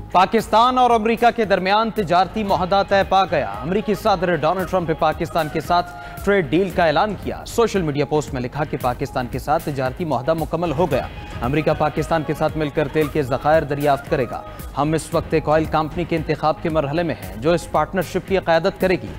पाकिस्तान और अमेरिका के दरमियान तिजारती मुआहदा तय पा गया। अमेरिकी सदर डोनाल्ड ट्रंप ने पाकिस्तान के साथ ट्रेड डील का ऐलान किया। सोशल मीडिया पोस्ट में लिखा कि पाकिस्तान के साथ तिजारती मुआहदा मुकम्मल हो गया। अमेरिका पाकिस्तान के साथ मिलकर तेल के ज़खायर दरियाफ्त करेगा। हम इस वक्त एक ऑयल कंपनी के इंतखाब के मरहले में हैं जो इस पार्टनरशिप की क़यादत करेगी।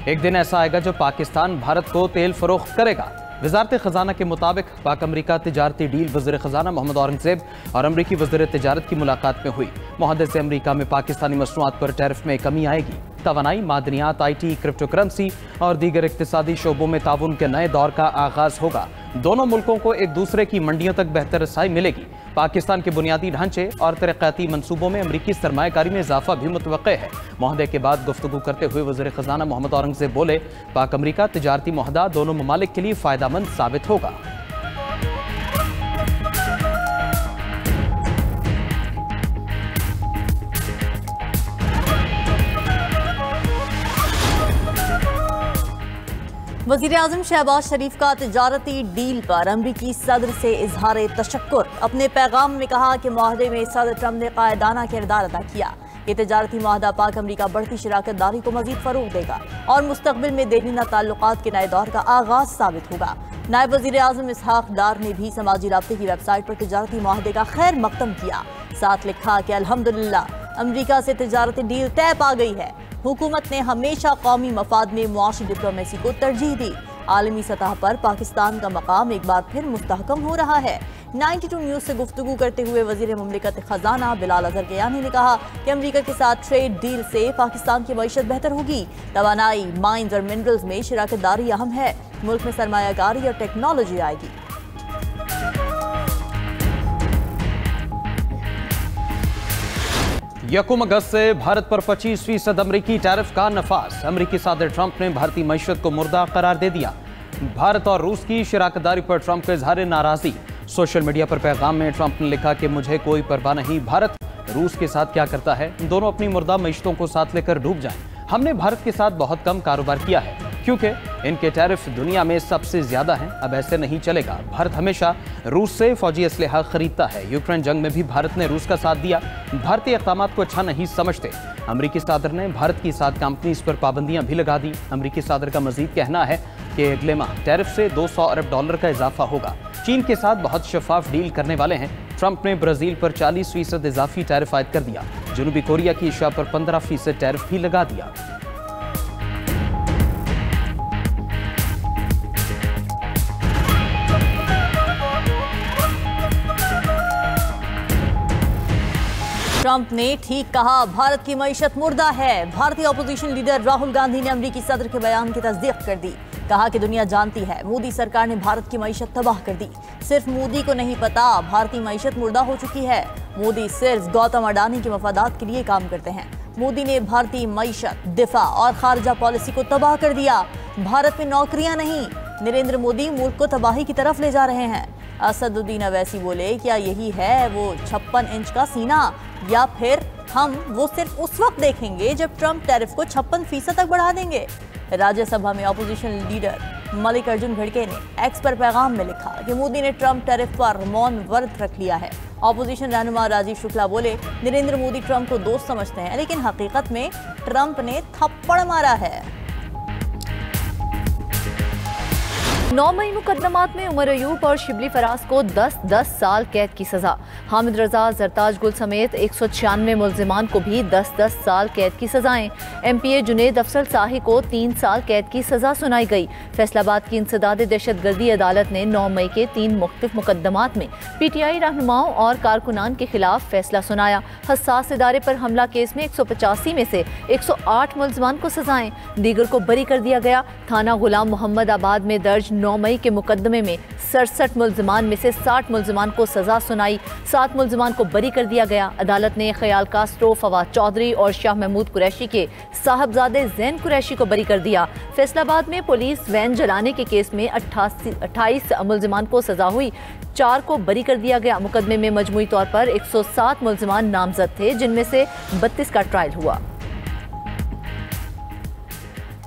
एक दिन ऐसा आएगा जो पाकिस्तान भारत को तेल फरोख्त करेगा। वज़ारत ख़जाना के मुताबिक पाक अमरीका तिजारती डील वज़ीर ख़जाना मोहम्मद औरंगज़ेब और अमरीकी वज़ीर तिजारत की मुलाकात में हुई। मुआहदे से अमरीका में पाकिस्तानी मसनूआत पर टैरिफ में कमी आएगी। तवानाई, मादनियात, IT, क्रिप्टो करेंसी और दीगर इक़्तिसादी शोबों में ताउन के नए दौर का आगाज़ होगा। दोनों मुल्कों को एक दूसरे की मंडियों तक बेहतर रसाई मिलेगी। पाकिस्तान के बुनियादी ढांचे और तरक्याती मनसूबों में अमरीकी सरमायाकारी में इजाफा भी मुतवक्के है। मुआहदे के बाद गुफ्तगू करते हुए वज़ीर ख़जाना मोहम्मद औरंगज़ेब बोले, पाक अमरीका तिजारती मुआहदा दोनों ममालिक के लिए फ़ायदामंद साबित होगा। वज़ीर आज़म शहबाज शरीफ का तिजारती डील पर अमरीकी सदर से इजहार तशक्कुर। अपने पैगाम में कहा कि मुआहदे में सदर ट्रंप ने कायदाना किरदार अदा किया। ये तिजारती मुआहदा पाक अमरीका बढ़ती शराकत दारी को मजीद फरोग देगा और मुस्तकबिल में देहीना ताल्लुकात के नए दौर का आगाज साबित होगा। नायब वज़ीर आज़म इसहाक डार ने भी समाजी राब्ते की वेबसाइट पर तिजारती मुआहदे का खैर मकदम किया। साथ लिखा कि अल्हम्दुलिल्लाह अमरीका से तिजारती डील तय पा गई है। हुकूमत ने हमेशा कौमी मफाद में मुआशी डिप्लोमेसी को तरजीह दी। आलमी सतह पर पाकिस्तान का मकाम एक बार फिर मुस्तहकम हो रहा है। 92 न्यूज़ से गुफ्तगू करते हुए वज़ीर मुमलिकत ख़जाना बिलाल अज़हर गयानी ने कहा कि अमरीका के साथ ट्रेड डील से पाकिस्तान की मईशत बेहतर होगी। तवानाई, माइंस और मिनरल्स में शराकत दारी अहम है। मुल्क में सरमायाकारी और टेक्नोलॉजी आएगी। यकम अगस्त से भारत पर 25% अमरीकी टैरिफ का नफाज। अमरीकी सदर ट्रंप ने भारतीय मईशत को मुर्दा करार दे दिया। भारत और रूस की शराकतदारी पर ट्रंप का इजहार नाराजगी। सोशल मीडिया पर पैगाम में ट्रंप ने लिखा कि मुझे कोई परवाह नहीं, भारत रूस के साथ क्या करता है, दोनों अपनी मुर्दा मईशतों को साथ लेकर डूब जाएं। हमने भारत के साथ बहुत कम कारोबार किया है क्योंकि इनके टैरिफ दुनिया में सबसे ज्यादा हैं। अब ऐसे नहीं चलेगा। भारत हमेशा रूस से फौजी असलहा खरीदता है। यूक्रेन जंग में भी भारत ने रूस का साथ दिया। भारतीय इक़दाम को अच्छा नहीं समझते। अमरीकी सदर ने भारत की 7 कंपनीज पर पाबंदियां भी लगा दी। अमरीकी सदर का मजीद कहना है कि अगले माह टैरिफ से $200 अरब का इजाफा होगा। चीन के साथ बहुत शफाफ डील करने वाले हैं। ट्रंप ने ब्राजील पर 40% इजाफी टैरिफ आयद कर दिया। जनूबी कोरिया की अशिया पर 15% टैरिफ भी लगा दिया। ट्रंप ने ठीक कहा, भारत की मईशत मुर्दा है। भारतीय अपोजिशन लीडर राहुल गांधी ने अमरीकी सदर के बयान की तस्दीक कर दी। कहा कि दुनिया जानती है मोदी सरकार ने भारत की मईशत तबाह कर दी। सिर्फ मोदी को नहीं पता भारतीय मईशत मुर्दा हो चुकी है। मोदी सिर्फ गौतम अडानी के मफादात के लिए काम करते हैं। मोदी ने भारतीय मईशत, दिफा और खारजा पॉलिसी को तबाह कर दिया। भारत में नौकरियां नहीं, नरेंद्र मोदी मुल्क को तबाही की तरफ ले जा रहे हैं। असदुद्दीन अवैसी बोले, क्या यही है वो 56 इंच का सीना, या फिर हम वो सिर्फ उस वक्त देखेंगे जब ट्रंप टैरिफ को 56% तक बढ़ा देंगे। राज्यसभा में अपोजिशन लीडर मल्लिकार्जुन खड़गे ने एक्स पर पैगाम में लिखा कि मोदी ने ट्रंप टैरिफ पर मौन व्रत रख लिया है। अपोजिशन रहनुमा राजीव शुक्ला बोले, नरेंद्र मोदी ट्रंप को दोस्त समझते हैं लेकिन हकीकत में ट्रंप ने थप्पड़ मारा है। 9 मई मुकदमात में उमर अयूब और शिबली फराज को 10-10 साल कैद की सजा। हामिद रजा, जरताज गुल समेत 196 मुल्जिमान को भी 10-10 साल कैद की सजाएं। MPA जुनेद अफसल शाही को 3 साल कैद की सजा सुनाई गई। फैसलाबाद की इंसदाद दहशतगर्दी अदालत ने 9 मई के 3 मुख्तलिफ मुकदमात में PTI रहनुमाओं और कारकुनान के खिलाफ फैसला सुनाया। हसास इदारे पर हमला केस में 185 में से 108 मुल्जिमान को सजाएं, दीगर को बरी कर दिया गया। थाना गुलाम मोहम्मद आबाद में दर्ज 9 मई के मुकदमे में 67 मुल्जिमान में से 60 मुल्जिमान को सजा सुनाई, 7 मुल्जिमान को बरी कर दिया गया। अदालत ने ख्याल कास्ट्रो, फवाद चौधरी और शाह महमूद कुरैशी के साहबजादे जैन कुरैशी को बरी कर दिया। फैसलाबाद में पुलिस वैन जलाने के केस में 28 मुल्जिमान को सजा हुई, 4 को बरी कर दिया गया। मुकदमे में मजमूई तौर पर 107 मुल्जिमान नामजद थे, जिनमें से 32 का ट्रायल हुआ।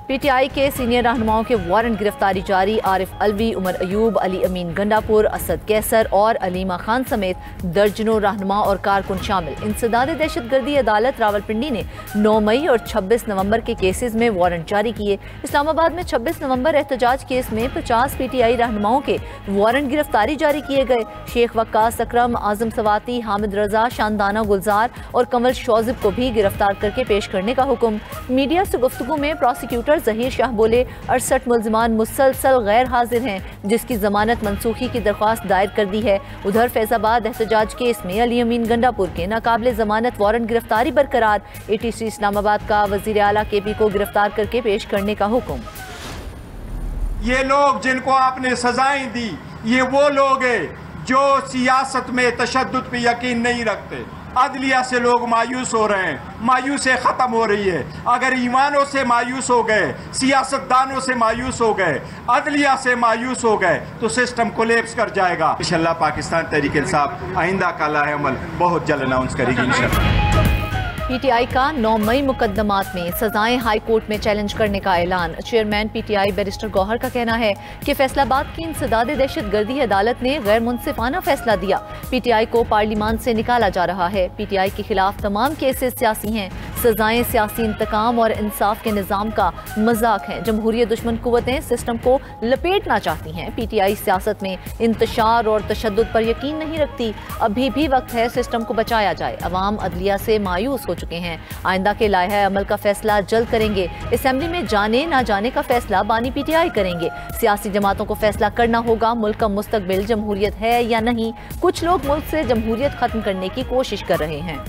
पीटीआई के सीनियर रहनुमाओं के वारंट गिरफ्तारी जारी। आरिफ अलवी, उमर अयूब, अली अमीन गंडापुर, असद कैसर और अलीमा खान समेत दर्जनों रहनुमा और कारकुन शामिल। इंसदाद दहशतगर्दी अदालत रावलपिंडी ने 9 मई और 26 नवंबर के केसेस में वारंट जारी किए। इस्लामाबाद में 26 नवंबर एहतजाज केस में 50 पीटीआई रहनुमाओं के वारंट गिरफ्तारी जारी किए गए। शेख वक्कास अकरम, आजम सवाती, हामिद रजा, शानदाना गुलजार और कंवल शौजिब को भी गिरफ्तार करके पेश करने का हुक्म। मीडिया से गुफ्तगू में प्रोसिक्यूटर जहीर शाह बोले 68 मुल्जिमान मुसलसल गैर हाजिर हैं, जिसकी जमानत मंसूखी की दरख्वास्त दायर कर दी है। उधर फैजाबाद एहतजाज केस में अली अमीन गंडापुर के नाकाबिले जमानत वारंट गिरफ्तारी बरकरार। एटीसी इस्लामाबाद का वजीर आला केपी को गिरफ्तार करके पेश करने का हुक्म। ये लोग जिनको आपने सजाएं दी, ये वो लोग हैं जो सियासत में तशद्दुद पे यकीन नहीं रखते। अदलिया से लोग मायूस हो रहे हैं, मायूसी खत्म हो रही है। अगर ईमानों से मायूस हो गए, सियासतदानों से मायूस हो गए, अदलिया से मायूस हो गए तो सिस्टम कोलैप्स कर जाएगा। इंशाल्लाह पाकिस्तान तहरीक इंसाफ आइंदा का लाहेअमल बहुत जल्द अनाउंस करेगी इंशाल्लाह। पीटीआई का 9 मई मुकदमात में सजाएं हाई कोर्ट में चैलेंज करने का ऐलान। चेयरमैन पीटीआई बैरिस्टर गौहर का कहना है कि फैसलाबाद की इंसदाद दहशतगर्दी अदालत ने गैर मुनसिफाना फैसला दिया। पीटीआई को पार्लियामान से निकाला जा रहा है। पीटीआई के खिलाफ तमाम केसेस सियासी हैं। सजाएं सियासी इंतकाम और इंसाफ के निज़ाम का मजाक है। जमहूरियत दुश्मन कुव्वतें सिस्टम को लपेटना चाहती हैं। पीटीआई सियासत में इंतशार और तशद्दुद पर यकीन नहीं रखती। अभी भी वक्त है सिस्टम को बचाया जाए। अवाम अदलिया से मायूस हो चुके हैं। आइंदा के लायहा अमल का फैसला जल्द करेंगे। असेंबली में जाने ना जाने का फैसला बानी पीटीआई करेंगे। सियासी जमातों को फैसला करना होगा मुल्क का मुस्तकबिल जमहूरियत है या नहीं। कुछ लोग मुल्क से जमहूरियत खत्म करने की कोशिश कर रहे हैं।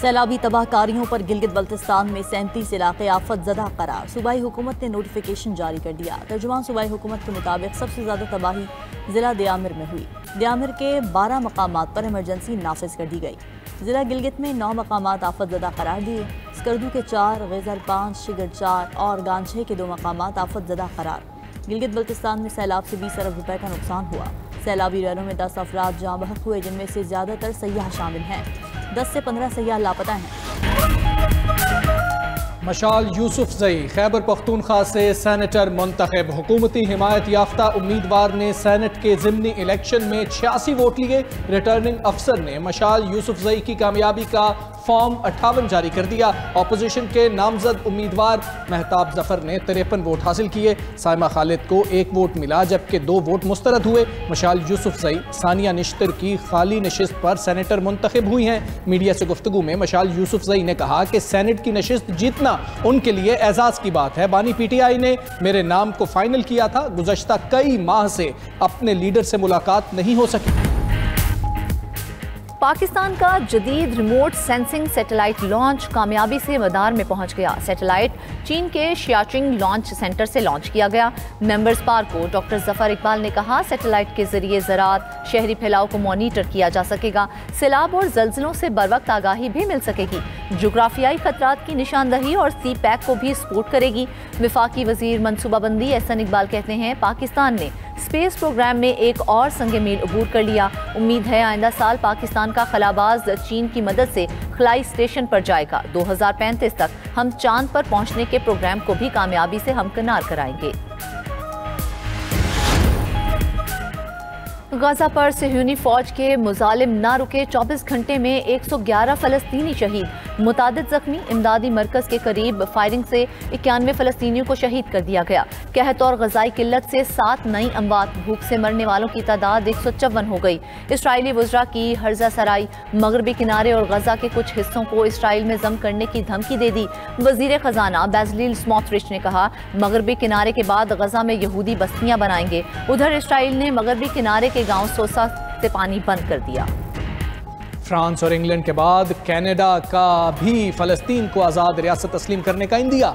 सैलाबी तबाहकारियों पर गिलगित बल्तिस्तान में 37 इलाके आफत ज़दा करार। सूबाई हुकूमत ने नोटिफिकेशन जारी कर दिया। तर्जुमान सूबाई हुकूमत के मुताबिक सबसे ज़्यादा तबाही ज़िला दियामिर में हुई। दियामिर के 12 मकामात पर इमरजेंसी नाफिज कर दी गई। ज़िला गिलगित में 9 मकामात आफत ज़दा करार दिए। स्कर्दू के 4, गैज़र 5, शिगर 4 और गांछे के 2 मकामात आफत ज़दा करार। गिलगित बल्तिस्तान में सैलाब से 20 अरब रुपए का नुकसान हुआ। सैलाबी रैलों में 10 अफराद जाँ बहक हुए, जिनमें से ज़्यादातर सयाह शामिल हैं। 10 से 15 सयाह लापता हैं। मशाल यूसुफजई खैबर पख्तूनख्वा से सेनेटर मुंतखब। हुकूमती हिमायत याफ्ता उम्मीदवार ने सेनेट के ज़िमनी इलेक्शन में 86 वोट लिए। रिटर्निंग अफसर ने मशाल यूसुफजई की कामयाबी का फॉर्म 58 जारी कर दिया। अपोजिशन के नामजद उम्मीदवार महताब जफर ने 53 वोट हासिल किए। साइमा खालिद को 1 वोट मिला, जबकि 2 वोट मुस्तरद हुए। मशाल यूसुफजई सानिया निश्तर की खाली नशिस्त पर सेनेटर मुंतखब हुई हैं। मीडिया से गुफ्तगू में मशाल यूसुफजई ने कहा कि सेनेट की नशिस्त जीतना उनके लिए एजाज की बात है। बानी पीटीआई ने मेरे नाम को फाइनल किया था। गुज़श्ता कई माह से अपने लीडर से मुलाकात नहीं हो सकी। पाकिस्तान का जदीद रिमोट सेंसिंग सैटेलाइट लॉन्च कामयाबी से मदार में पहुंच गया। सैटेलाइट चीन के शियाचिंग लॉन्च सेंटर से लॉन्च किया गया। मेंबर्स पार्क को डॉक्टर जफर इकबाल ने कहा, सैटेलाइट के जरिए ज़राअत शहरी फैलाव को मॉनिटर किया जा सकेगा। सैलाब और जल्जलों से बरवक्त आगाही भी मिल सकेगी। जोग्राफियाई खतरात की निशानदही और सी पैक को भी सपोर्ट करेगी। वफाकी वजीर मनसूबाबंदी एहसन इकबाल कहते हैं, पाकिस्तान ने स्पेस प्रोग्राम में एक और संग मील अबूर कर लिया। उम्मीद है आइंदा साल पाकिस्तान का खलाबाज चीन की मदद से खलाई स्टेशन पर जाएगा। 2035 तक हम चांद पर पहुंचने के प्रोग्राम को भी कामयाबी से हमकिनार कराएंगे। गाजा पर सिहूनी फौज के मुजालिम ना रुके। 24 घंटे में 111 फलस्तीनी शहीद, मुतादिद जख्मी। इमदादी मरकज के करीब फायरिंग से 91 फलस्तीनियों को शहीद कर दिया गया। कहत और गजाई किल्लत से 7 नई अमवात। भूख से मरने वालों की तादाद 154 हो गई। इसराइली वज़रा की हर्जा सराई। मगरबी किनारे और गजा के कुछ हिस्सों को इसराइल में जम करने की धमकी दे दी। वजीर खजाना बेज़लील स्मोट्रिच ने कहा, मगरबी किनारे के बाद गजा में यहूदी बस्तियां बनाएंगे। उधर इसराइल ने मगरबी किनारे के गांव सोसा से पानी बंद कर दिया। फ्रांस और इंग्लैंड के बाद कनाडा का भी फलस्तीन को आज़ाद रियासत तस्लीम करने का इंदिया।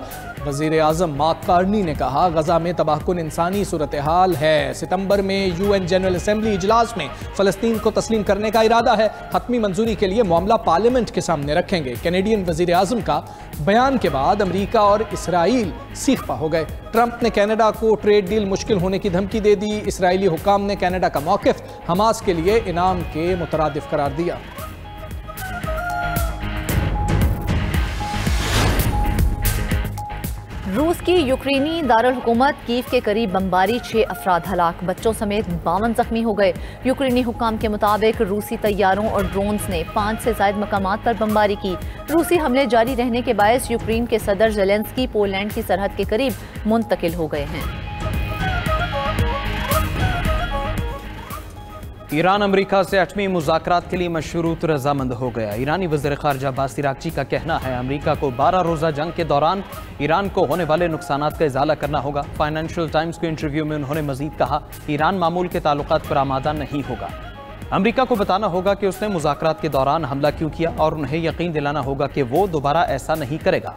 वज़ीर आज़म मार्क कार्नी ने कहा, गजा में तबाहकुन इंसानी सूरत हाल है। सितंबर में UN जनरल असेंबली इजलास में फ़लस्तीन को तस्लीम करने का इरादा है। हतमी मंजूरी के लिए मामला पार्लियामेंट के सामने रखेंगे। कैनेडियन वज़ीर आज़म का बयान के बाद अमरीका और इसराइल सीखपा हो गए। ट्रंप ने कनाडा को ट्रेड डील मुश्किल होने की धमकी दे दी। इसराइली हुकाम ने कनाडा का मौक़िफ़ हमास के लिए इनाम के मुतरादिफ करार दिया। रूस की यूक्रेनी दारुल हुकूमत कीव के करीब बमबारी, 6 अफराद हलाक, बच्चों समेत 52 जख्मी हो गए। यूक्रेनी हुकाम के मुताबिक रूसी तैयारों और ड्रोन्स ने 5 से ज़ायद मकामात पर बमबारी की। रूसी हमले जारी रहने के बायस यूक्रेन के सदर ज़ेलेंस्की पोलैंड की सरहद के करीब मुंतकिल हो गए हैं। ईरान अमेरिका से एटमी मुज़ाकरात के लिए मशरूत रजामंद हो गया। ईरानी वज़ीर ख़ारजा अब्बास अराग़ची का कहना है, अमेरिका को 12 रोज़ा जंग के दौरान ईरान को होने वाले नुकसानात का इज़ाला करना होगा। फाइनेंशियल टाइम्स के इंटरव्यू में उन्होंने मज़ीद कहा, ईरान मामूल के ताल्लुकात पर आमादा नहीं होगा। अमेरिका को बताना होगा कि उसने मुज़ाकरात के दौरान हमला क्यों किया और उन्हें यकीन दिलाना होगा कि वो दोबारा ऐसा नहीं करेगा।